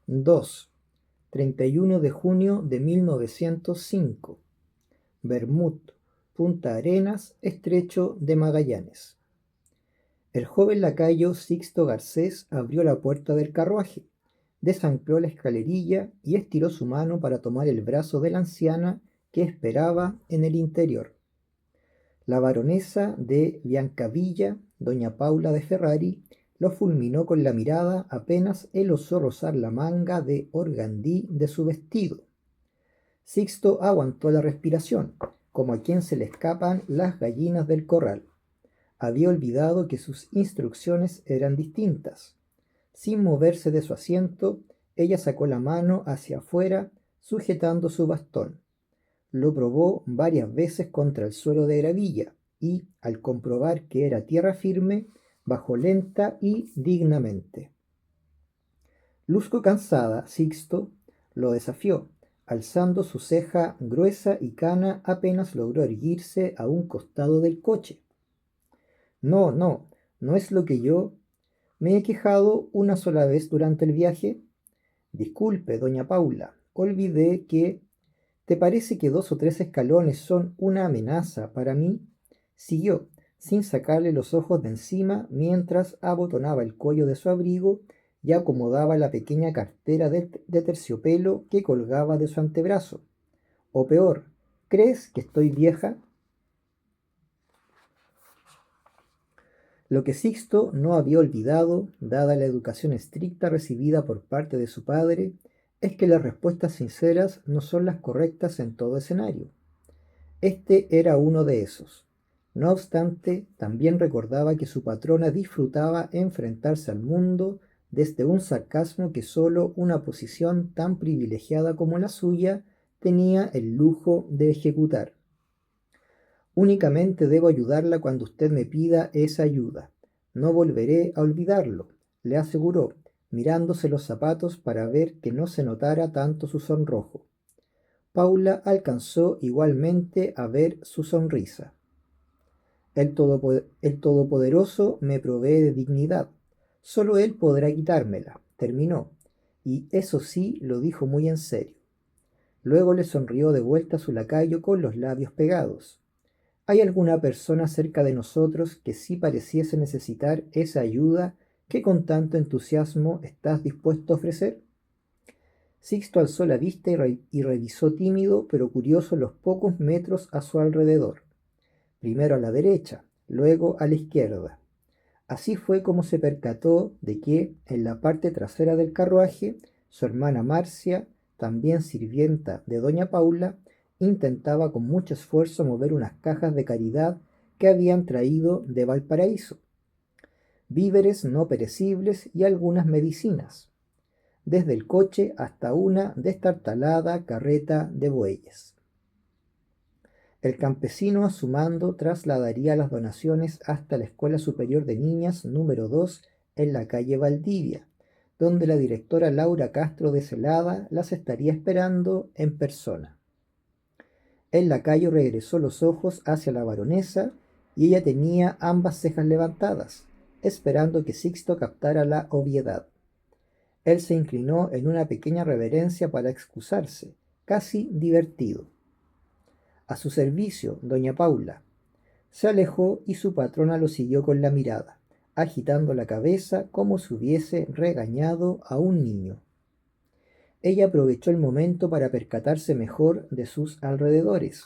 2. 31 de junio de 1905. Bermud, Punta Arenas, Estrecho de Magallanes. El joven lacayo Sixto Garcés abrió la puerta del carruaje, desancló la escalerilla y estiró su mano para tomar el brazo de la anciana que esperaba en el interior. La baronesa de Biancavilla, doña Paula de Ferrari, lo fulminó con la mirada apenas él osó rozar la manga de organdí de su vestido. Sixto aguantó la respiración, como a quien se le escapan las gallinas del corral. Había olvidado que sus instrucciones eran distintas. Sin moverse de su asiento, ella sacó la mano hacia afuera, sujetando su bastón. Lo probó varias veces contra el suelo de gravilla y, al comprobar que era tierra firme, bajó lenta y dignamente. Luzco cansada, Sixto lo desafió. Alzando su ceja gruesa y cana, apenas logró erguirse a un costado del coche. No, no es lo que yo... ¿Me he quejado una sola vez durante el viaje? Disculpe, doña Paula, olvidé que... ¿Te parece que 2 o 3 escalones son una amenaza para mí? Siguió, sin sacarle los ojos de encima, mientras abotonaba el cuello de su abrigo y acomodaba la pequeña cartera de terciopelo que colgaba de su antebrazo. O peor, ¿crees que estoy vieja? Lo que Sixto no había olvidado, dada la educación estricta recibida por parte de su padre, es que las respuestas sinceras no son las correctas en todo escenario. Este era uno de esos. No obstante, también recordaba que su patrona disfrutaba enfrentarse al mundo desde un sarcasmo que sólo una posición tan privilegiada como la suya tenía el lujo de ejecutar. Únicamente debo ayudarla cuando usted me pida esa ayuda. No volveré a olvidarlo, le aseguró, mirándose los zapatos para ver que no se notara tanto su sonrojo. Paula alcanzó igualmente a ver su sonrisa. El Todopoderoso me provee de dignidad. Solo Él podrá quitármela, terminó, y eso sí lo dijo muy en serio. Luego le sonrió de vuelta a su lacayo con los labios pegados. ¿Hay alguna persona cerca de nosotros que sí pareciese necesitar esa ayuda que con tanto entusiasmo estás dispuesto a ofrecer? Sixto alzó la vista y revisó tímido pero curioso los pocos metros a su alrededor. Primero a la derecha, luego a la izquierda. Así fue como se percató de que, en la parte trasera del carruaje, su hermana Marcia, también sirvienta de doña Paula, intentaba con mucho esfuerzo mover unas cajas de caridad que habían traído de Valparaíso, víveres no perecibles y algunas medicinas, desde el coche hasta una destartalada carreta de bueyes. El campesino a su mando trasladaría las donaciones hasta la Escuela Superior de Niñas número 2 en la calle Valdivia, donde la directora Laura Castro de Celada las estaría esperando en persona. El lacayo regresó los ojos hacia la baronesa y ella tenía ambas cejas levantadas, esperando que Sixto captara la obviedad. Él se inclinó en una pequeña reverencia para excusarse, casi divertido. A su servicio, doña Paula. Se alejó y su patrona lo siguió con la mirada, agitando la cabeza como si hubiese regañado a un niño. Ella aprovechó el momento para percatarse mejor de sus alrededores.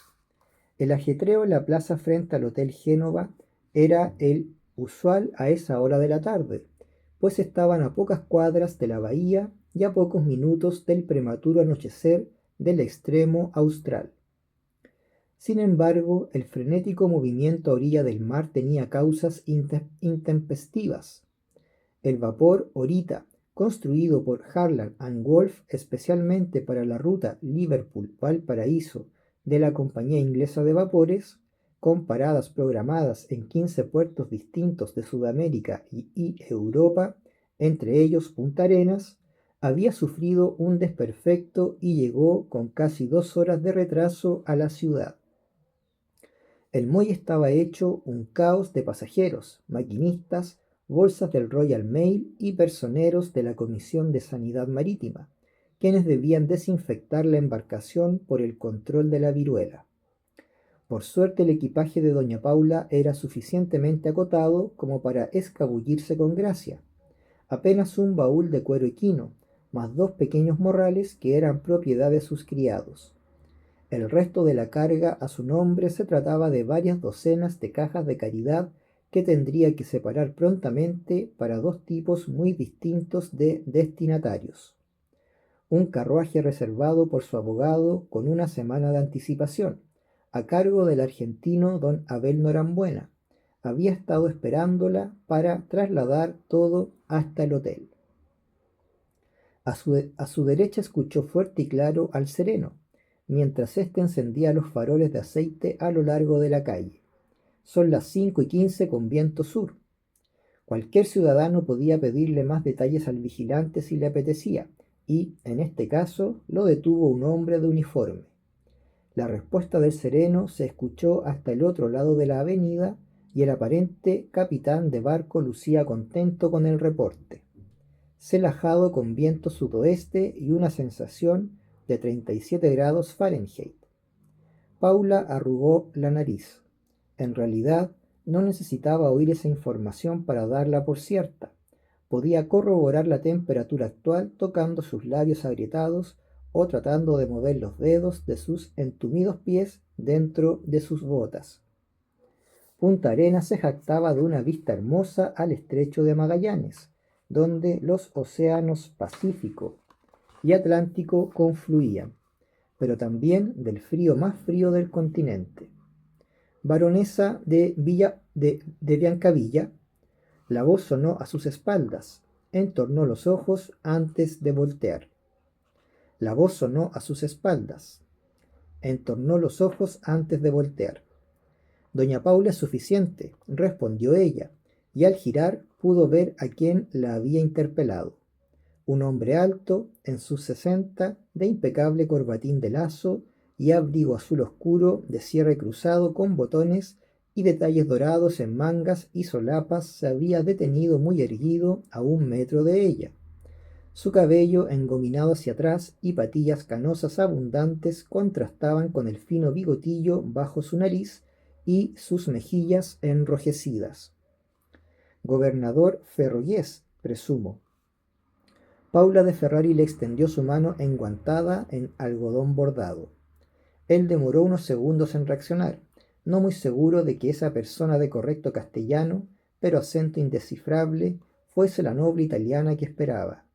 El ajetreo en la plaza frente al Hotel Génova era el usual a esa hora de la tarde, pues estaban a pocas cuadras de la bahía y a pocos minutos del prematuro anochecer del extremo austral. Sin embargo, el frenético movimiento a orilla del mar tenía causas intempestivas. El vapor Orita, construido por Harland and Wolff especialmente para la ruta Liverpool-Valparaíso de la Compañía Inglesa de Vapores, con paradas programadas en 15 puertos distintos de Sudamérica y Europa, entre ellos Punta Arenas, había sufrido un desperfecto y llegó con casi 2 horas de retraso a la ciudad. El muelle estaba hecho un caos de pasajeros, maquinistas, bolsas del Royal Mail y personeros de la Comisión de Sanidad Marítima, quienes debían desinfectar la embarcación por el control de la viruela. Por suerte el equipaje de doña Paula era suficientemente acotado como para escabullirse con gracia. Apenas un baúl de cuero equino, más 2 pequeños morrales que eran propiedad de sus criados. El resto de la carga a su nombre se trataba de varias docenas de cajas de caridad que tendría que separar prontamente para 2 tipos muy distintos de destinatarios. Un carruaje reservado por su abogado con una semana de anticipación, a cargo del argentino don Abel Norambuena, había estado esperándola para trasladar todo hasta el hotel. A su derecha escuchó fuerte y claro al sereno, mientras éste encendía los faroles de aceite a lo largo de la calle. Son las 5:15 con viento sur. Cualquier ciudadano podía pedirle más detalles al vigilante si le apetecía, y, en este caso, lo detuvo un hombre de uniforme. La respuesta del sereno se escuchó hasta el otro lado de la avenida y el aparente capitán de barco lucía contento con el reporte. Celajado con viento sudoeste y una sensación de 37 grados Fahrenheit. Paula arrugó la nariz. En realidad, no necesitaba oír esa información para darla por cierta. Podía corroborar la temperatura actual tocando sus labios agrietados o tratando de mover los dedos de sus entumidos pies dentro de sus botas. Punta Arenas se jactaba de una vista hermosa al estrecho de Magallanes, donde los océanos Pacífico y Atlántico confluían, pero también del frío más frío del continente. Baronesa de Biancavilla, la voz sonó a sus espaldas, entornó los ojos antes de voltear. La voz sonó a sus espaldas, entornó los ojos antes de voltear. Doña Paula es suficiente, respondió ella, y al girar pudo ver a quien la había interpelado. Un hombre alto, en sus 60, de impecable corbatín de lazo y abrigo azul oscuro de cierre cruzado con botones y detalles dorados en mangas y solapas, se había detenido muy erguido a 1 metro de ella. Su cabello engominado hacia atrás y patillas canosas abundantes contrastaban con el fino bigotillo bajo su nariz y sus mejillas enrojecidas. Gobernador Ferrollés, presumo. Paula de Ferrari le extendió su mano enguantada en algodón bordado. Él demoró unos segundos en reaccionar, no muy seguro de que esa persona de correcto castellano, pero acento indescifrable, fuese la noble italiana que esperaba.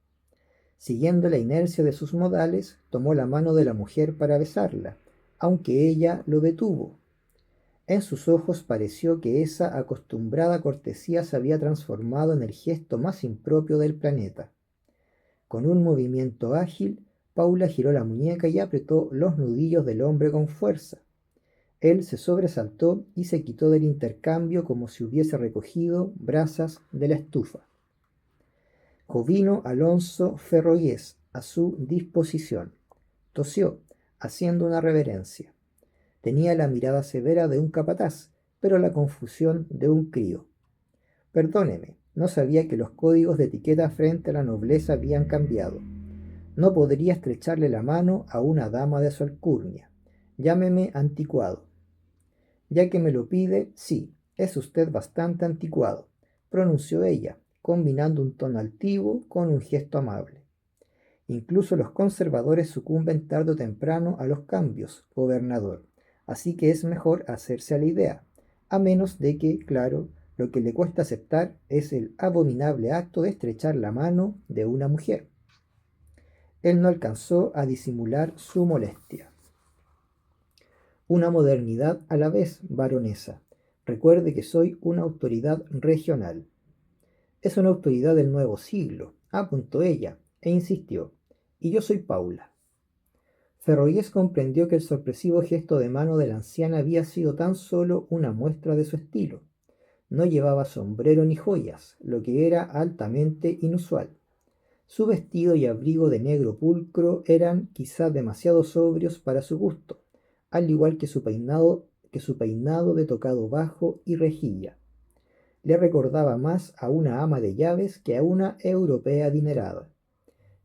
Siguiendo la inercia de sus modales, tomó la mano de la mujer para besarla, aunque ella lo detuvo. En sus ojos pareció que esa acostumbrada cortesía se había transformado en el gesto más impropio del planeta. Con un movimiento ágil, Paula giró la muñeca y apretó los nudillos del hombre con fuerza. Él se sobresaltó y se quitó del intercambio como si hubiese recogido brasas de la estufa. Jovino Alonso Ferrollés, a su disposición. Tosió, haciendo una reverencia. Tenía la mirada severa de un capataz, pero la confusión de un crío. Perdóneme, no sabía que los códigos de etiqueta frente a la nobleza habían cambiado. No podría estrecharle la mano a una dama de su alcurnia. Llámeme anticuado. Ya que me lo pide, sí, es usted bastante anticuado, pronunció ella, combinando un tono altivo con un gesto amable. Incluso los conservadores sucumben tarde o temprano a los cambios, gobernador, así que es mejor hacerse a la idea, a menos de que, claro, lo que le cuesta aceptar es el abominable acto de estrechar la mano de una mujer. Él no alcanzó a disimular su molestia. Una modernidad a la vez, baronesa. Recuerde que soy una autoridad regional. Es una autoridad del nuevo siglo, apuntó ella, e insistió. Y yo soy Paula. Ferrollés comprendió que el sorpresivo gesto de mano de la anciana había sido tan solo una muestra de su estilo. No llevaba sombrero ni joyas, lo que era altamente inusual. Su vestido y abrigo de negro pulcro eran quizá demasiado sobrios para su gusto, al igual que su peinado de tocado bajo y rejilla. le recordaba más a una ama de llaves que a una europea adinerada.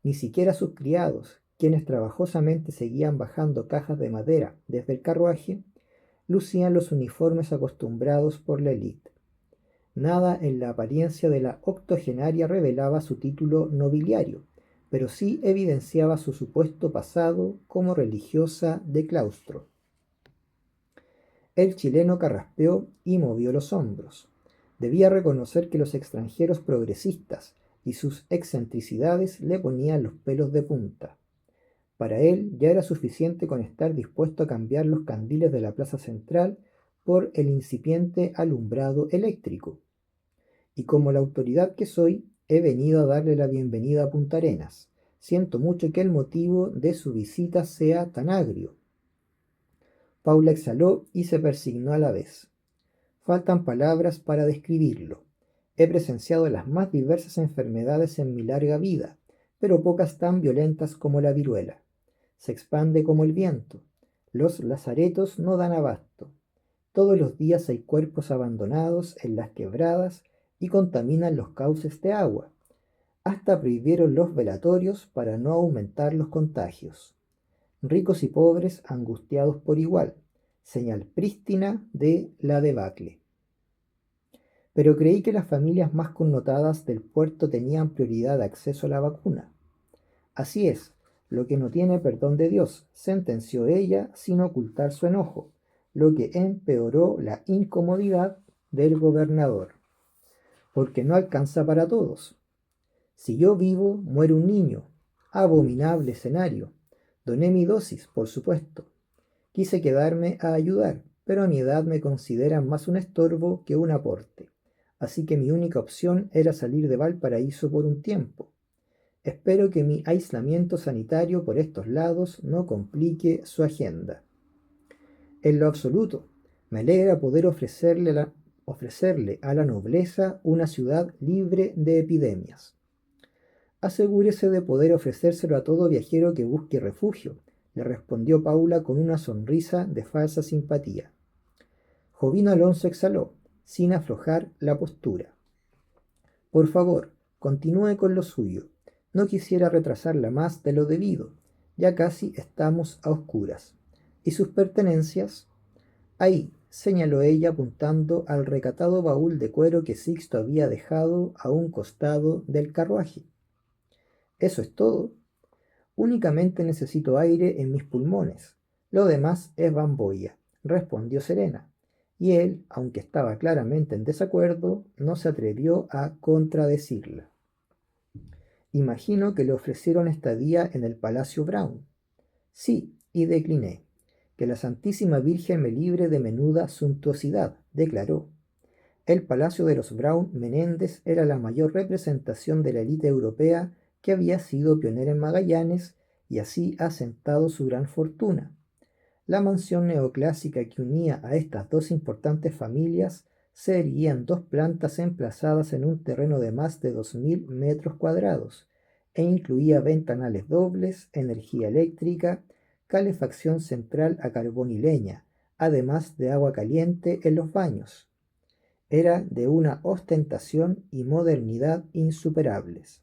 Ni siquiera sus criados, quienes trabajosamente seguían bajando cajas de madera desde el carruaje, lucían los uniformes acostumbrados por la élite. Nada en la apariencia de la octogenaria revelaba su título nobiliario, pero sí evidenciaba su supuesto pasado como religiosa de claustro. El chileno carraspeó y movió los hombros. Debía reconocer que los extranjeros progresistas y sus excentricidades le ponían los pelos de punta. Para él ya era suficiente con estar dispuesto a cambiar los candiles de la plaza central por el incipiente alumbrado eléctrico. Y como la autoridad que soy, he venido a darle la bienvenida a Punta Arenas. Siento mucho que el motivo de su visita sea tan agrio. Paula exhaló y se persignó a la vez. Faltan palabras para describirlo. He presenciado las más diversas enfermedades en mi larga vida, pero pocas tan violentas como la viruela. Se expande como el viento. Los lazaretos no dan abasto. Todos los días hay cuerpos abandonados en las quebradas y contaminan los cauces de agua. Hasta prohibieron los velatorios para no aumentar los contagios. Ricos y pobres angustiados por igual, señal prístina de la debacle. Pero creí que las familias más connotadas del puerto tenían prioridad de acceso a la vacuna. Así es, lo que no tiene perdón de Dios, sentenció ella sin ocultar su enojo, lo que empeoró la incomodidad del gobernador. Porque no alcanza para todos. Si yo vivo, muere un niño. Abominable escenario. Doné mi dosis, por supuesto. Quise quedarme a ayudar, pero a mi edad me consideran más un estorbo que un aporte. Así que mi única opción era salir de Valparaíso por un tiempo. Espero que mi aislamiento sanitario por estos lados no complique su agenda. En lo absoluto, me alegra poder ofrecerle a la nobleza una ciudad libre de epidemias. Asegúrese de poder ofrecérselo a todo viajero que busque refugio, le respondió Paula con una sonrisa de falsa simpatía. Jovino Alonso exhaló, sin aflojar la postura. Por favor, continúe con lo suyo. No quisiera retrasarla más de lo debido. Ya casi estamos a oscuras. ¿Y sus pertenencias? Ahí, señaló ella apuntando al recatado baúl de cuero que Sixto había dejado a un costado del carruaje. ¿Eso es todo? Únicamente necesito aire en mis pulmones. Lo demás es bambolla, respondió Serena. Y él, aunque estaba claramente en desacuerdo, no se atrevió a contradecirla. Imagino que le ofrecieron estadía en el Palacio Brown. Sí, y decliné. Que la Santísima Virgen me libre de menuda suntuosidad, declaró. El Palacio de los Brown Menéndez era la mayor representación de la élite europea que había sido pionera en Magallanes y así asentado su gran fortuna. La mansión neoclásica que unía a estas dos importantes familias se erguía en dos plantas emplazadas en un terreno de más de 2000 metros cuadrados e incluía ventanales dobles, energía eléctrica, calefacción central a carbón y leña, además de agua caliente en los baños. Era de una ostentación y modernidad insuperables.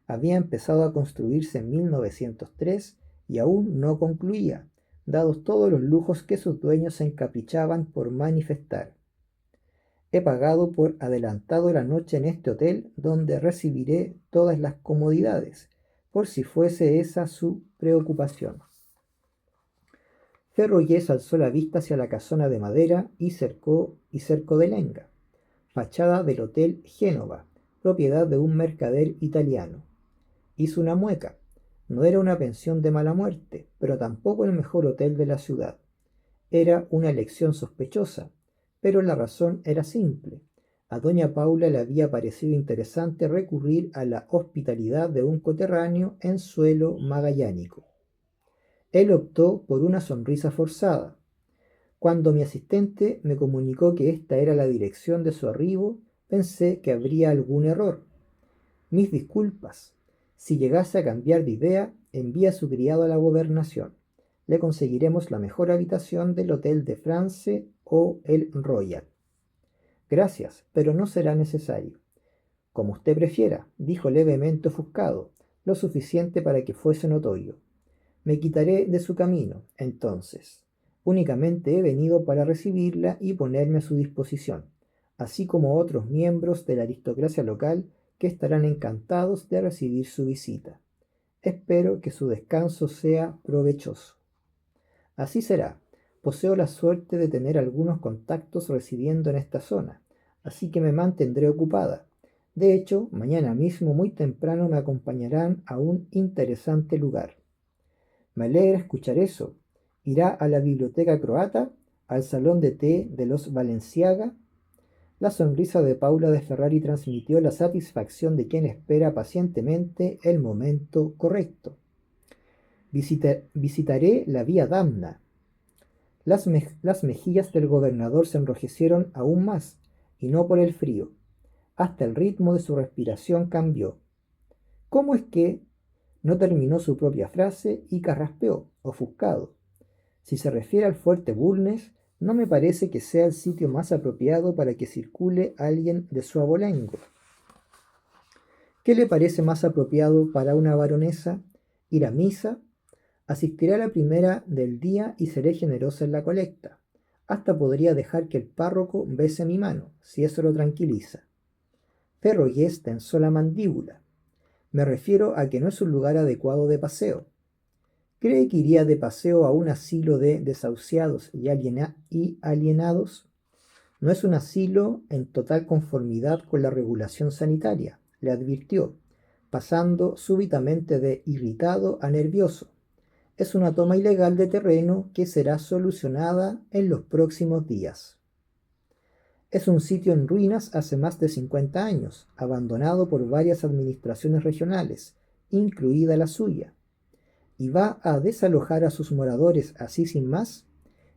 Había empezado a construirse en 1903 y aún no concluía, dados todos los lujos que sus dueños se encaprichaban por manifestar. He pagado por adelantado la noche en este hotel donde recibiré todas las comodidades, por si fuese esa su preocupación. Ferrollés alzó la vista hacia la casona de madera y cerco de lenga, fachada del Hotel Génova, propiedad de un mercader italiano. Hizo una mueca. No era una pensión de mala muerte, pero tampoco el mejor hotel de la ciudad. Era una elección sospechosa, pero la razón era simple. A doña Paula le había parecido interesante recurrir a la hospitalidad de un coterráneo en suelo magallánico. Él optó por una sonrisa forzada. Cuando mi asistente me comunicó que esta era la dirección de su arribo, pensé que habría algún error. Mis disculpas. Si llegase a cambiar de idea, envía a su criado a la gobernación. Le conseguiremos la mejor habitación del Hotel de France o el Royal. Gracias, pero no será necesario. Como usted prefiera, dijo levemente ofuscado, lo suficiente para que fuese notorio. Me quitaré de su camino, entonces. Únicamente he venido para recibirla y ponerme a su disposición, así como otros miembros de la aristocracia local que estarán encantados de recibir su visita. Espero que su descanso sea provechoso. Así será. Poseo la suerte de tener algunos contactos residiendo en esta zona, así que me mantendré ocupada. De hecho, mañana mismo muy temprano me acompañarán a un interesante lugar. Me alegra escuchar eso. ¿Irá a la biblioteca croata? ¿Al salón de té de los Balenciaga? La sonrisa de Paula de Ferrari transmitió la satisfacción de quien espera pacientemente el momento correcto. Visitaré la vía Damna. Las mejillas del gobernador se enrojecieron aún más, y no por el frío. Hasta el ritmo de su respiración cambió. ¿Cómo es que? No terminó su propia frase y carraspeó, ofuscado. Si se refiere al fuerte Bulnes, no me parece que sea el sitio más apropiado para que circule alguien de su abolengo. ¿Qué le parece más apropiado para una baronesa? ¿Ir a misa? Asistiré a la primera del día y seré generosa en la colecta. Hasta podría dejar que el párroco bese mi mano, si eso lo tranquiliza. Ferroyes tensó la mandíbula. Me refiero a que no es un lugar adecuado de paseo. ¿Cree que iría de paseo a un asilo de desahuciados y alienados? No es un asilo en total conformidad con la regulación sanitaria, le advirtió, pasando súbitamente de irritado a nervioso. Es una toma ilegal de terreno que será solucionada en los próximos días. Es un sitio en ruinas hace más de 50 años, abandonado por varias administraciones regionales, incluida la suya. ¿Y va a desalojar a sus moradores así sin más?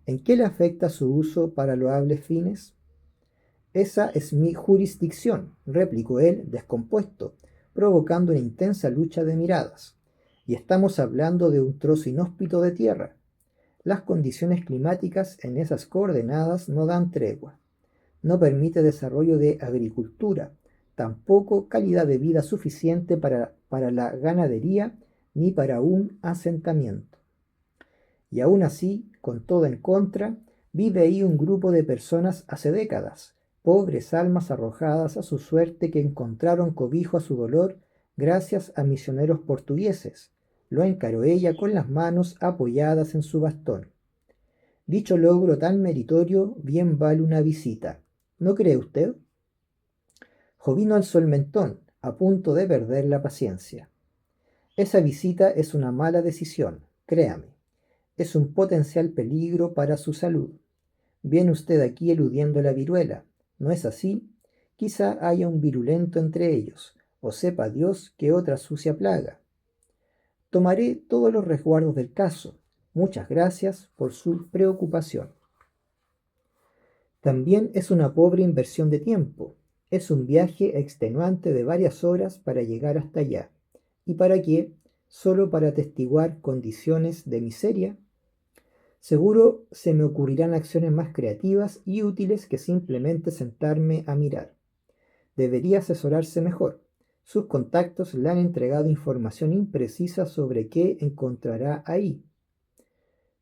¿En qué le afecta su uso para loables fines? Esa es mi jurisdicción, replicó él, descompuesto, provocando una intensa lucha de miradas. Y estamos hablando de un trozo inhóspito de tierra. Las condiciones climáticas en esas coordenadas no dan tregua. No permite desarrollo de agricultura, tampoco calidad de vida suficiente para la ganadería ni para un asentamiento. Y aún así, con todo en contra, vive ahí un grupo de personas hace décadas, pobres almas arrojadas a su suerte que encontraron cobijo a su dolor gracias a misioneros portugueses. Lo encaró ella con las manos apoyadas en su bastón. Dicho logro tan meritorio bien vale una visita. ¿No cree usted? Jovino alzó el mentón, a punto de perder la paciencia. Esa visita es una mala decisión, créame. Es un potencial peligro para su salud. Viene usted aquí eludiendo la viruela, ¿no es así? Quizá haya un virulento entre ellos, o sepa Dios qué otra sucia plaga. Tomaré todos los resguardos del caso. Muchas gracias por su preocupación. También es una pobre inversión de tiempo. Es un viaje extenuante de varias horas para llegar hasta allá. ¿Y para qué? ¿Solo para atestiguar condiciones de miseria? Seguro se me ocurrirán acciones más creativas y útiles que simplemente sentarme a mirar. Debería asesorarse mejor. Sus contactos le han entregado información imprecisa sobre qué encontrará ahí.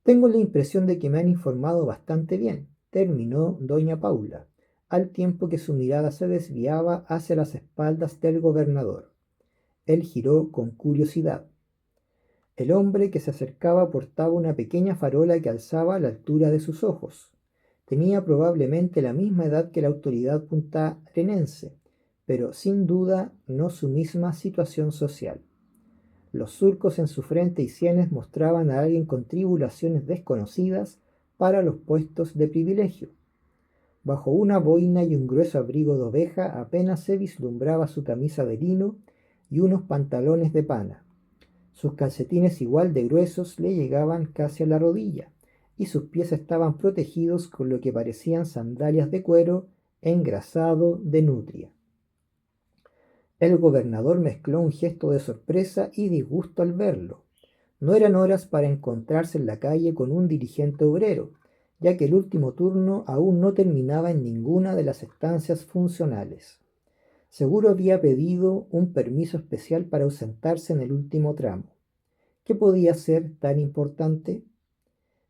Tengo la impresión de que me han informado bastante bien, terminó doña Paula, al tiempo que su mirada se desviaba hacia las espaldas del gobernador. Él giró con curiosidad. El hombre que se acercaba portaba una pequeña farola que alzaba a la altura de sus ojos. Tenía probablemente la misma edad que la autoridad puntarenense, pero sin duda no su misma situación social. Los surcos en su frente y sienes mostraban a alguien con tribulaciones desconocidas para los puestos de privilegio. Bajo una boina y un grueso abrigo de oveja apenas se vislumbraba su camisa de lino y unos pantalones de pana. Sus calcetines igual de gruesos le llegaban casi a la rodilla, y sus pies estaban protegidos con lo que parecían sandalias de cuero engrasado de nutria. El gobernador mezcló un gesto de sorpresa y disgusto al verlo. No eran horas para encontrarse en la calle con un dirigente obrero, ya que el último turno aún no terminaba en ninguna de las estancias funcionales. Seguro había pedido un permiso especial para ausentarse en el último tramo. ¿Qué podía ser tan importante?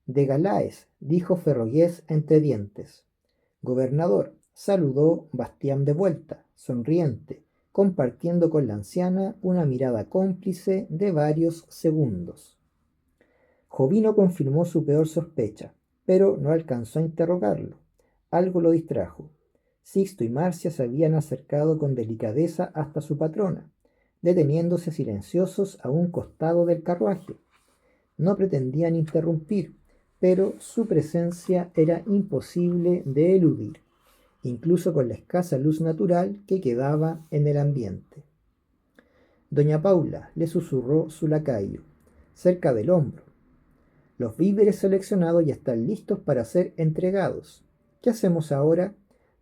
De Galáez, dijo Ferrogués entre dientes. Gobernador, saludó Bastián de vuelta, sonriente, compartiendo con la anciana una mirada cómplice de varios segundos. Jovino confirmó su peor sospecha, pero no alcanzó a interrogarlo. Algo lo distrajo. Sixto y Marcia se habían acercado con delicadeza hasta su patrona, deteniéndose silenciosos a un costado del carruaje. No pretendían interrumpir, pero su presencia era imposible de eludir, incluso con la escasa luz natural que quedaba en el ambiente. Doña Paula le susurró su lacayo, cerca del hombro. Los víveres seleccionados ya están listos para ser entregados. ¿Qué hacemos ahora?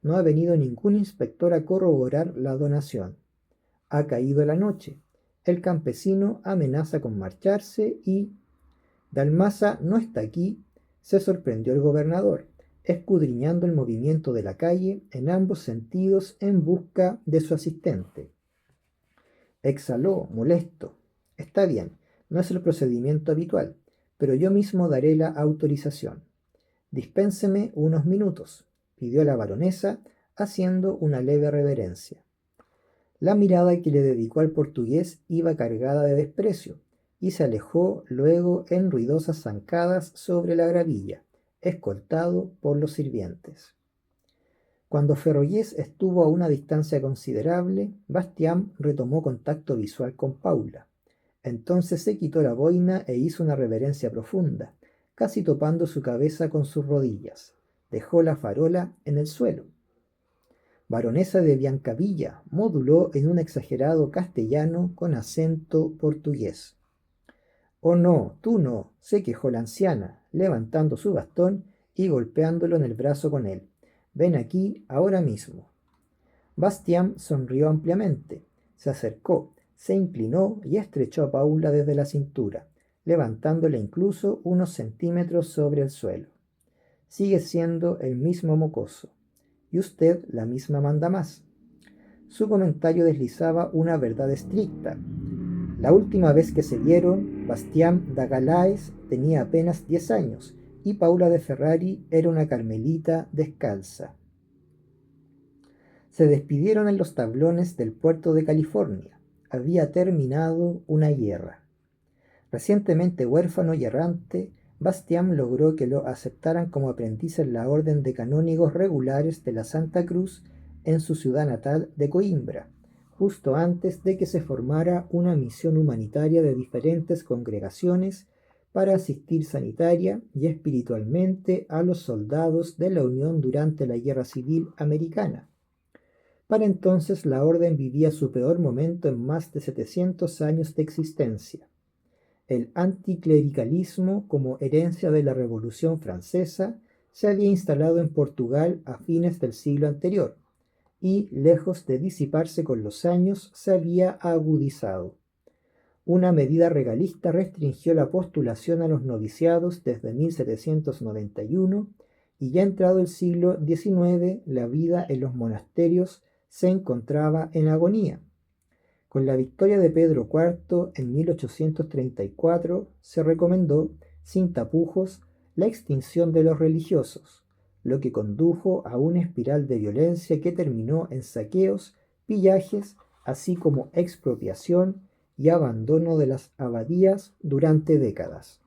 No ha venido ningún inspector a corroborar la donación. Ha caído la noche. El campesino amenaza con marcharse y... Dalmaza no está aquí, se sorprendió el gobernador, escudriñando el movimiento de la calle en ambos sentidos en busca de su asistente. Exhaló, molesto. Está bien, no es el procedimiento habitual, pero yo mismo daré la autorización. Dispénseme unos minutos, pidió la baronesa, haciendo una leve reverencia. La mirada que le dedicó al portugués iba cargada de desprecio, y se alejó luego en ruidosas zancadas sobre la gravilla, escoltado por los sirvientes. Cuando Ferrollés estuvo a una distancia considerable, Bastián retomó contacto visual con Paula. Entonces se quitó la boina e hizo una reverencia profunda, casi topando su cabeza con sus rodillas. Dejó la farola en el suelo. Baronesa de Biancavilla, moduló en un exagerado castellano con acento portugués. Oh no, tú no, se quejó la anciana, levantando su bastón y golpeándolo en el brazo con él. Ven aquí ahora mismo. Bastián sonrió ampliamente, se acercó, se inclinó y estrechó a Paula desde la cintura, levantándola incluso unos centímetros sobre el suelo. Sigue siendo el mismo mocoso, y usted la misma manda más. Su comentario deslizaba una verdad estricta. La última vez que se vieron, Bastián da Galáez tenía apenas 10 años y Paula de Ferrari era una carmelita descalza. Se despidieron en los tablones del puerto de California. Había terminado una guerra. Recientemente huérfano y errante, Bastián logró que lo aceptaran como aprendiz en la orden de canónigos regulares de la Santa Cruz en su ciudad natal de Coimbra, justo antes de que se formara una misión humanitaria de diferentes congregaciones para asistir sanitaria y espiritualmente a los soldados de la Unión durante la Guerra Civil Americana. Para entonces la orden vivía su peor momento en más de 700 años de existencia. El anticlericalismo, como herencia de la Revolución Francesa, se había instalado en Portugal a fines del siglo anterior y, lejos de disiparse con los años, se había agudizado. Una medida regalista restringió la postulación a los noviciados desde 1791 y ya entrado el siglo XIX la vida en los monasterios se encontraba en agonía. Con la victoria de Pedro IV en 1834 se recomendó, sin tapujos, la extinción de los religiosos, lo que condujo a una espiral de violencia que terminó en saqueos, pillajes, así como expropiación y abandono de las abadías durante décadas.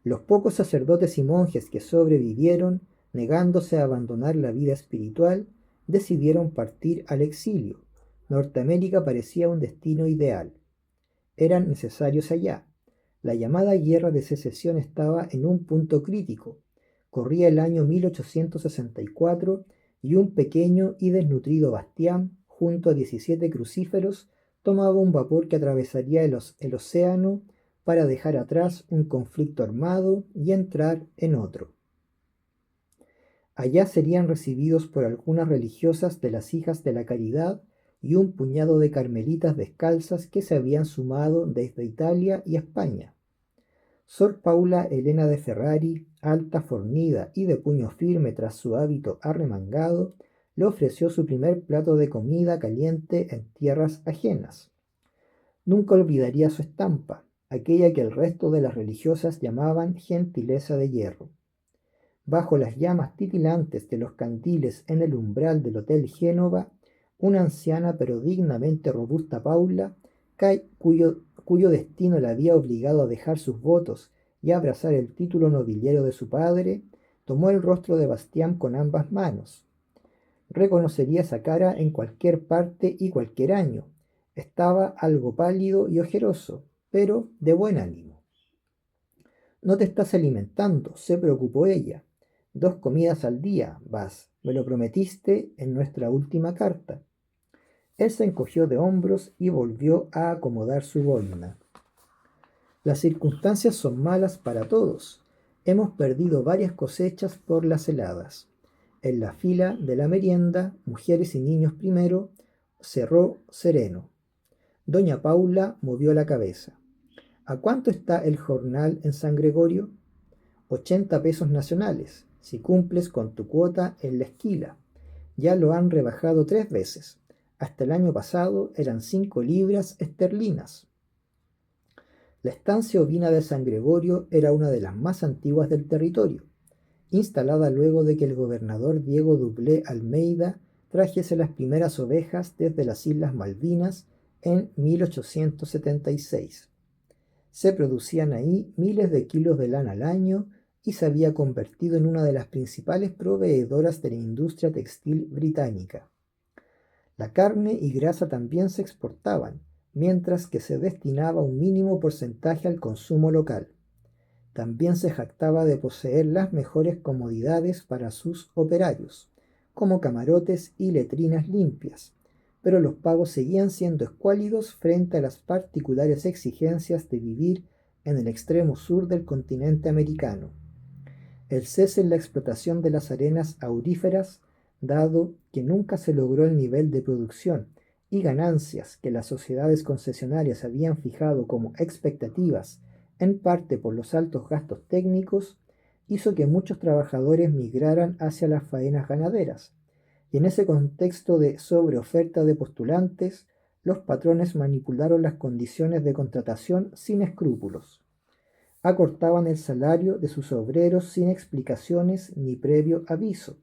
Los pocos sacerdotes y monjes que sobrevivieron, negándose a abandonar la vida espiritual, decidieron partir al exilio. Norteamérica parecía un destino ideal. Eran necesarios allá. La llamada Guerra de Secesión estaba en un punto crítico. Corría el año 1864 y un pequeño y desnutrido Bastián, junto a 17 crucíferos, tomaba un vapor que atravesaría el océano para dejar atrás un conflicto armado y entrar en otro. Allá serían recibidos por algunas religiosas de las Hijas de la Caridad y un puñado de carmelitas descalzas que se habían sumado desde Italia y España. Sor Paula Elena de Ferrari, alta, fornida y de puño firme tras su hábito arremangado, le ofreció su primer plato de comida caliente en tierras ajenas. Nunca olvidaría su estampa, aquella que el resto de las religiosas llamaban gentileza de hierro. Bajo las llamas titilantes de los candiles en el umbral del Hotel Génova, una anciana pero dignamente robusta Paula, cuyo destino la había obligado a dejar sus votos y a abrazar el título nobiliario de su padre, tomó el rostro de Bastián con ambas manos. Reconocería esa cara en cualquier parte y cualquier año. Estaba algo pálido y ojeroso, pero de buen ánimo. No te estás alimentando, se preocupó ella. 2 comidas al día, Bas, me lo prometiste en nuestra última carta. Él se encogió de hombros y volvió a acomodar su boina. Las circunstancias son malas para todos. Hemos perdido varias cosechas por las heladas. En la fila de la merienda, mujeres y niños primero, cerró sereno. Doña Paula movió la cabeza. ¿A cuánto está el jornal en San Gregorio? 80 pesos nacionales, si cumples con tu cuota en la esquila. Ya lo han rebajado 3 veces. Hasta el año pasado eran 5 libras esterlinas. La estancia ovina de San Gregorio era una de las más antiguas del territorio, instalada luego de que el gobernador Diego Duplé Almeida trajese las primeras ovejas desde las Islas Malvinas en 1876. Se producían ahí miles de kilos de lana al año y se había convertido en una de las principales proveedoras de la industria textil británica. La carne y grasa también se exportaban, mientras que se destinaba un mínimo porcentaje al consumo local. También se jactaba de poseer las mejores comodidades para sus operarios, como camarotes y letrinas limpias, pero los pagos seguían siendo escuálidos frente a las particulares exigencias de vivir en el extremo sur del continente americano. El cese en la explotación de las arenas auríferas, dado que nunca se logró el nivel de producción y ganancias que las sociedades concesionarias habían fijado como expectativas, en parte por los altos gastos técnicos, hizo que muchos trabajadores migraran hacia las faenas ganaderas, y en ese contexto de sobreoferta de postulantes, los patrones manipularon las condiciones de contratación sin escrúpulos. Acortaban el salario de sus obreros sin explicaciones ni previo aviso,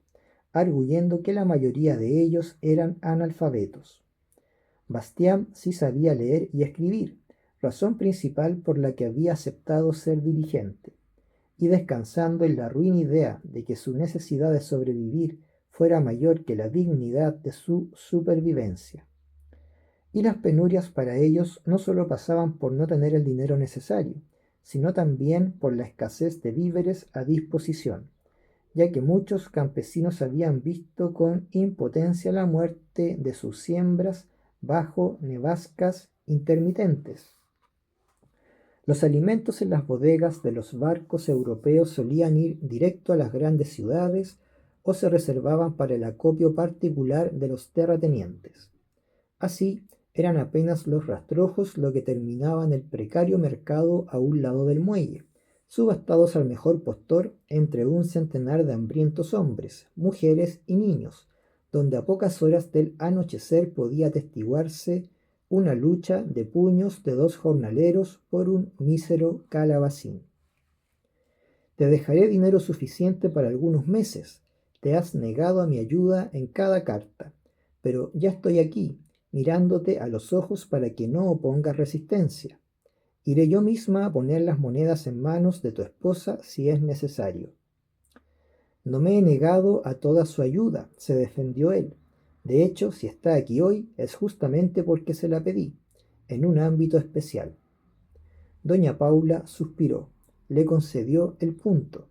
arguyendo que la mayoría de ellos eran analfabetos. Bastián sí sabía leer y escribir, razón principal por la que había aceptado ser dirigente, y descansando en la ruin idea de que su necesidad de sobrevivir fuera mayor que la dignidad de su supervivencia. Y las penurias para ellos no solo pasaban por no tener el dinero necesario, sino también por la escasez de víveres a disposición, ya que muchos campesinos habían visto con impotencia la muerte de sus siembras bajo nevascas intermitentes. Los alimentos en las bodegas de los barcos europeos solían ir directo a las grandes ciudades o se reservaban para el acopio particular de los terratenientes. Así, eran apenas los rastrojos lo que terminaba en el precario mercado a un lado del muelle, subastados al mejor postor entre un centenar de hambrientos hombres, mujeres y niños, donde a pocas horas del anochecer podía atestiguarse una lucha de puños de 2 jornaleros por un mísero calabacín. Te dejaré dinero suficiente para algunos meses. Te has negado a mi ayuda en cada carta, pero ya estoy aquí, mirándote a los ojos para que no opongas resistencia. Iré yo misma a poner las monedas en manos de tu esposa si es necesario. No me he negado a toda su ayuda, se defendió él. De hecho, si está aquí hoy es justamente porque se la pedí, en un ámbito especial. Doña Paula suspiró, le concedió el punto.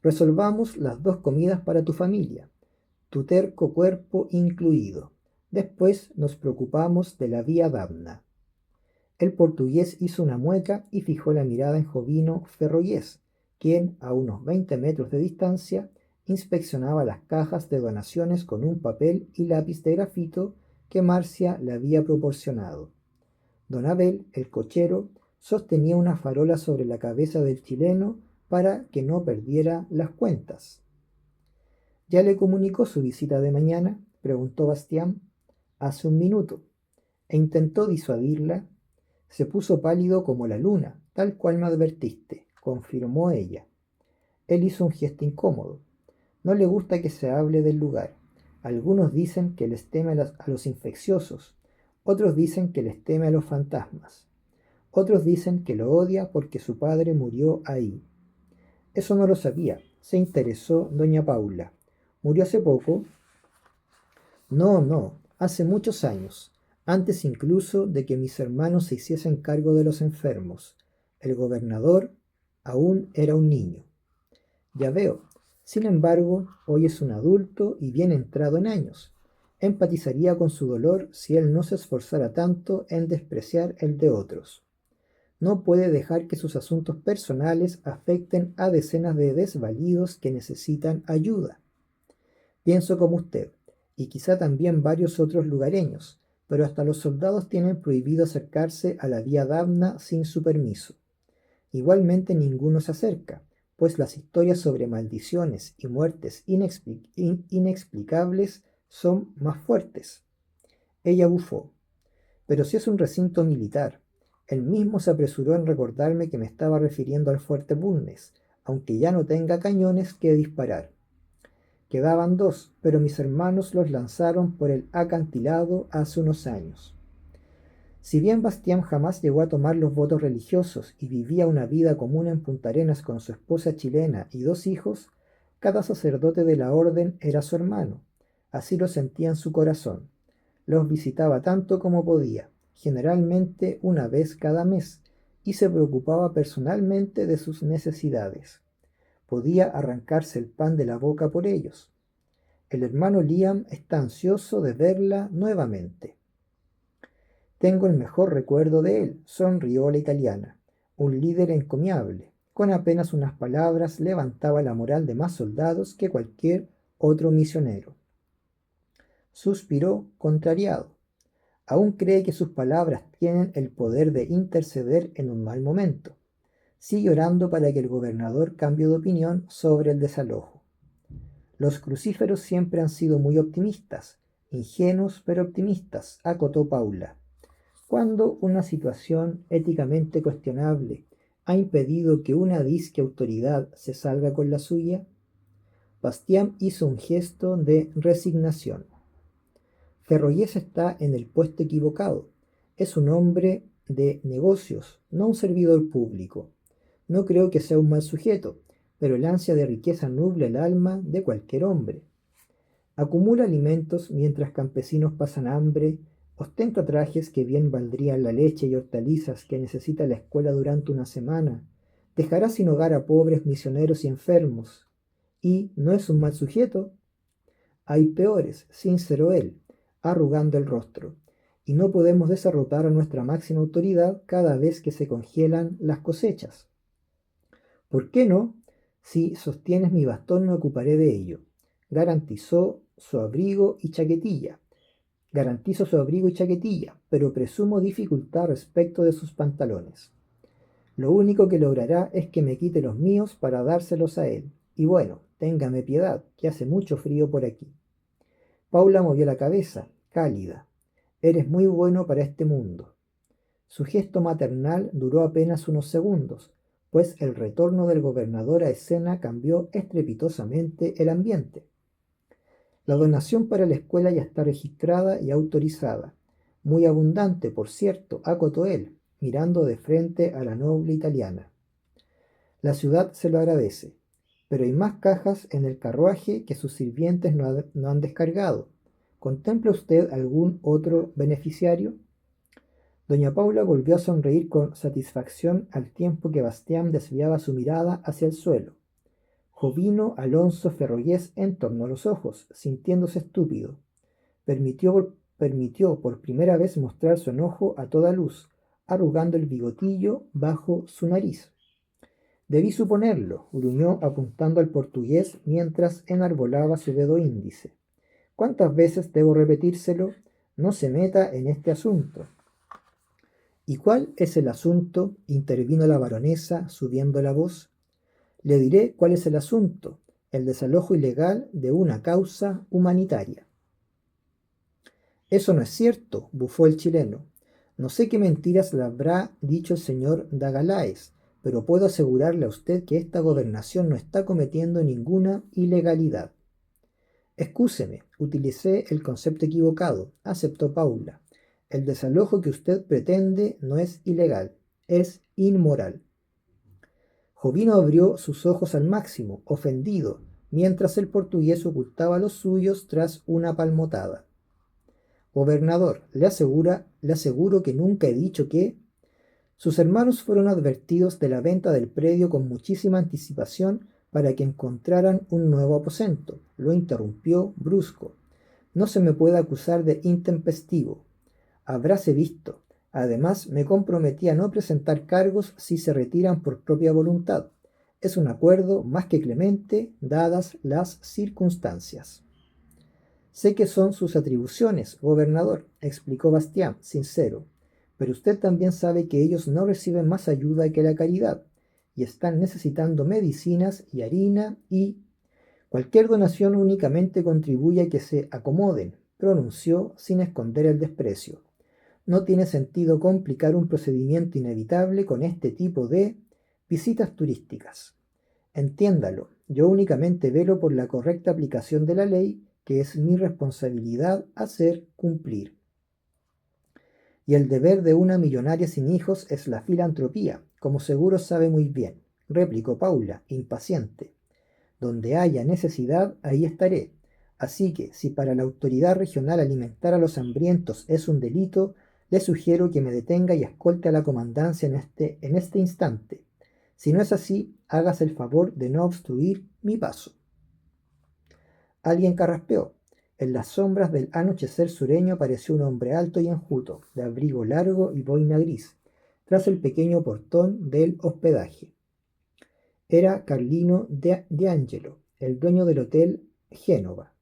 Resolvamos las 2 comidas para tu familia, tu terco cuerpo incluido. Después nos preocupamos de la vía Dabna. El portugués hizo una mueca y fijó la mirada en Jovino Ferrollés, quien, a unos 20 metros de distancia, inspeccionaba las cajas de donaciones con un papel y lápiz de grafito que Marcia le había proporcionado. Don Abel, el cochero, sostenía una farola sobre la cabeza del chileno para que no perdiera las cuentas. ¿Ya le comunicó su visita de mañana?, preguntó Bastián. Hace un minuto. E intentó disuadirla. Se puso pálido como la luna, tal cual me advertiste, confirmó ella. Él hizo un gesto incómodo. No le gusta que se hable del lugar. Algunos dicen que les teme a los infecciosos, otros dicen que les teme a los fantasmas, otros dicen que lo odia porque su padre murió ahí. Eso no lo sabía, se interesó doña Paula. ¿Murió hace poco? No, no, hace muchos años, antes incluso de que mis hermanos se hiciesen cargo de los enfermos. El gobernador aún era un niño. Ya veo. Sin embargo, hoy es un adulto y bien entrado en años. Empatizaría con su dolor si él no se esforzara tanto en despreciar el de otros. No puede dejar que sus asuntos personales afecten a decenas de desvalidos que necesitan ayuda. Pienso como usted, y quizá también varios otros lugareños, pero hasta los soldados tienen prohibido acercarse a la vía Damna sin su permiso. Igualmente ninguno se acerca, pues las historias sobre maldiciones y muertes inexplicables son más fuertes. Ella bufó. Pero si es un recinto militar. Él mismo se apresuró en recordarme que me estaba refiriendo al fuerte Bulnes, aunque ya no tenga cañones que disparar. Quedaban dos, pero mis hermanos los lanzaron por el acantilado hace unos años. Si bien Bastián jamás llegó a tomar los votos religiosos y vivía una vida común en Punta Arenas con su esposa chilena y 2 hijos, cada sacerdote de la orden era su hermano. Así lo sentía en su corazón. Los visitaba tanto como podía, generalmente una vez cada mes, y se preocupaba personalmente de sus necesidades. Podía arrancarse el pan de la boca por ellos. El hermano Liam está ansioso de verla nuevamente. Tengo el mejor recuerdo de él, sonrió la italiana. Un líder encomiable. Con apenas unas palabras levantaba la moral de más soldados que cualquier otro misionero. Suspiró, contrariado. Aún cree que sus palabras tienen el poder de interceder en un mal momento. Sigue orando para que el gobernador cambie de opinión sobre el desalojo. Los crucíferos siempre han sido muy optimistas, ingenuos pero optimistas, acotó Paula. Cuando una situación éticamente cuestionable ha impedido que una disque autoridad se salga con la suya, Bastián hizo un gesto de resignación. Ferrollés está en el puesto equivocado. Es un hombre de negocios, no un servidor público. No creo que sea un mal sujeto, pero el ansia de riqueza nubla el alma de cualquier hombre. Acumula alimentos mientras campesinos pasan hambre, ostenta trajes que bien valdrían la leche y hortalizas que necesita la escuela durante una semana, dejará sin hogar a pobres misioneros y enfermos. ¿Y no es un mal sujeto? Hay peores, sinceró él, arrugando el rostro, y no podemos desarrotar a nuestra máxima autoridad cada vez que se congelan las cosechas. ¿Por qué no? Si sostienes mi bastón me ocuparé de ello. Garantizó su abrigo y chaquetilla. Garantizo su abrigo y chaquetilla, pero presumo dificultad respecto de sus pantalones. Lo único que logrará es que me quite los míos para dárselos a él. Y bueno, téngame piedad, que hace mucho frío por aquí. Paula movió la cabeza, cálida. Eres muy bueno para este mundo. Su gesto maternal duró apenas unos segundos, pues el retorno del gobernador a escena cambió estrepitosamente el ambiente. La donación para la escuela ya está registrada y autorizada. Muy abundante, por cierto, acotó él, mirando de frente a la noble italiana. La ciudad se lo agradece, pero hay más cajas en el carruaje que sus sirvientes no han descargado. ¿Contempla usted algún otro beneficiario? Doña Paula volvió a sonreír con satisfacción al tiempo que Bastián desviaba su mirada hacia el suelo. Jovino Alonso Ferrollés entornó los ojos, sintiéndose estúpido. Permitió por primera vez mostrar su enojo a toda luz, arrugando el bigotillo bajo su nariz. Debí suponerlo, gruñó apuntando al portugués mientras enarbolaba su dedo índice. ¿Cuántas veces debo repetírselo? No se meta en este asunto. ¿Y cuál es el asunto?, intervino la baronesa, subiendo la voz. Le diré cuál es el asunto: el desalojo ilegal de una causa humanitaria. Eso no es cierto, bufó el chileno. No sé qué mentiras le habrá dicho el señor Dagaláes, pero puedo asegurarle a usted que esta gobernación no está cometiendo ninguna ilegalidad. Excúseme, utilicé el concepto equivocado, aceptó Paula. El desalojo que usted pretende no es ilegal, es inmoral. Jovino abrió sus ojos al máximo, ofendido, mientras el portugués ocultaba los suyos tras una palmotada. Gobernador, le aseguro que nunca he dicho que... Sus hermanos fueron advertidos de la venta del predio con muchísima anticipación para que encontraran un nuevo aposento. Lo interrumpió brusco. No se me puede acusar de intempestivo. Habráse visto. Además, me comprometí a no presentar cargos si se retiran por propia voluntad. Es un acuerdo más que clemente, dadas las circunstancias. Sé que son sus atribuciones, gobernador, explicó Bastián, sincero, pero usted también sabe que ellos no reciben más ayuda que la caridad, y están necesitando medicinas y harina y... Cualquier donación únicamente contribuye a que se acomoden, pronunció sin esconder el desprecio. No tiene sentido complicar un procedimiento inevitable con este tipo de visitas turísticas. Entiéndalo, yo únicamente velo por la correcta aplicación de la ley, que es mi responsabilidad hacer cumplir. Y el deber de una millonaria sin hijos es la filantropía, como seguro sabe muy bien, replicó Paula, impaciente. Donde haya necesidad, ahí estaré. Así que, si para la autoridad regional alimentar a los hambrientos es un delito, le sugiero que me detenga y escolte a la comandancia en este instante. Si no es así, hágase el favor de no obstruir mi paso. Alguien carraspeó. En las sombras del anochecer sureño apareció un hombre alto y enjuto, de abrigo largo y boina gris, tras el pequeño portón del hospedaje. Era Carlino de Angelo, el dueño del hotel Génova.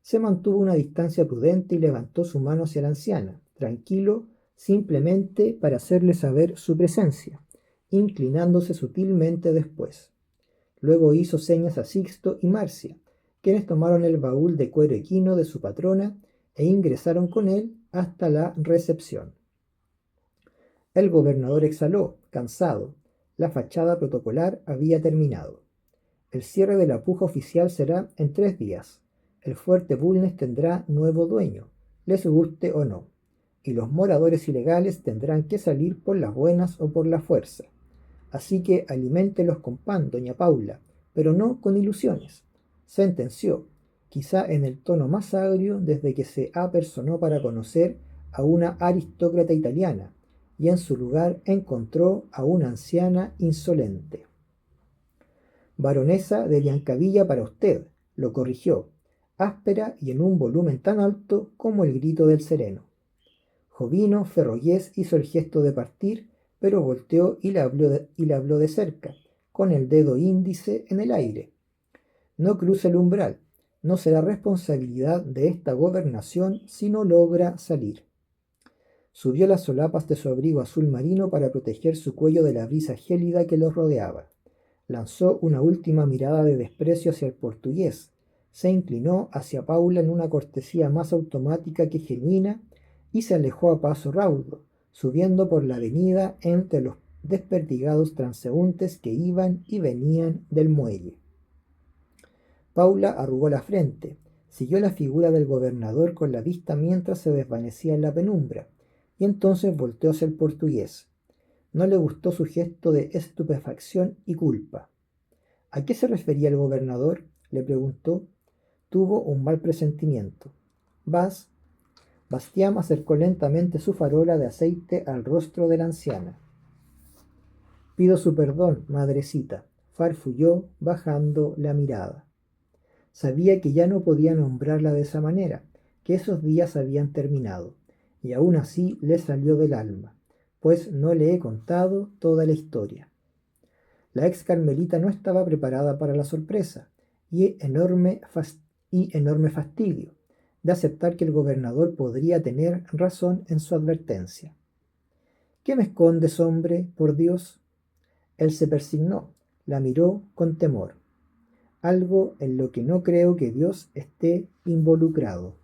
Se mantuvo una distancia prudente y levantó su mano hacia la anciana, tranquilo, simplemente para hacerle saber su presencia, inclinándose sutilmente después. Luego hizo señas a Sixto y Marcia, quienes tomaron el baúl de cuero equino de su patrona e ingresaron con él hasta la recepción. El gobernador exhaló, cansado. La fachada protocolar había terminado. El cierre de la puja oficial será en 3 días. El fuerte Bulnes tendrá nuevo dueño, les guste o no, y los moradores ilegales tendrán que salir por las buenas o por la fuerza. Así que aliméntelos con pan, doña Paula, pero no con ilusiones, sentenció, quizá en el tono más agrio desde que se apersonó para conocer a una aristócrata italiana, y en su lugar encontró a una anciana insolente. Baronesa de Biancavilla para usted, lo corrigió, áspera y en un volumen tan alto como el grito del sereno. Jovino Ferrollés hizo el gesto de partir, pero volteó y le habló de cerca, con el dedo índice en el aire. No cruce el umbral, no será responsabilidad de esta gobernación si no logra salir. Subió las solapas de su abrigo azul marino para proteger su cuello de la brisa gélida que lo rodeaba. Lanzó una última mirada de desprecio hacia el portugués, se inclinó hacia Paula en una cortesía más automática que genuina y se alejó a paso raudo, subiendo por la avenida entre los desperdigados transeúntes que iban y venían del muelle. Paula arrugó la frente, siguió la figura del gobernador con la vista mientras se desvanecía en la penumbra, y entonces volteó hacia el portugués. No le gustó su gesto de estupefacción y culpa. ¿A qué se refería el gobernador?, le preguntó. Tuvo un mal presentimiento. Bastián acercó lentamente su farola de aceite al rostro de la anciana. Pido su perdón, madrecita, farfulló bajando la mirada. Sabía que ya no podía nombrarla de esa manera, que esos días habían terminado, y aún así le salió del alma, pues no le he contado toda la historia. La ex carmelita no estaba preparada para la sorpresa y enorme fastidio de aceptar que el gobernador podría tener razón en su advertencia. ¿Qué me escondes, hombre, por Dios? Él se persignó, La miró con temor, algo en lo que no creo que Dios esté involucrado.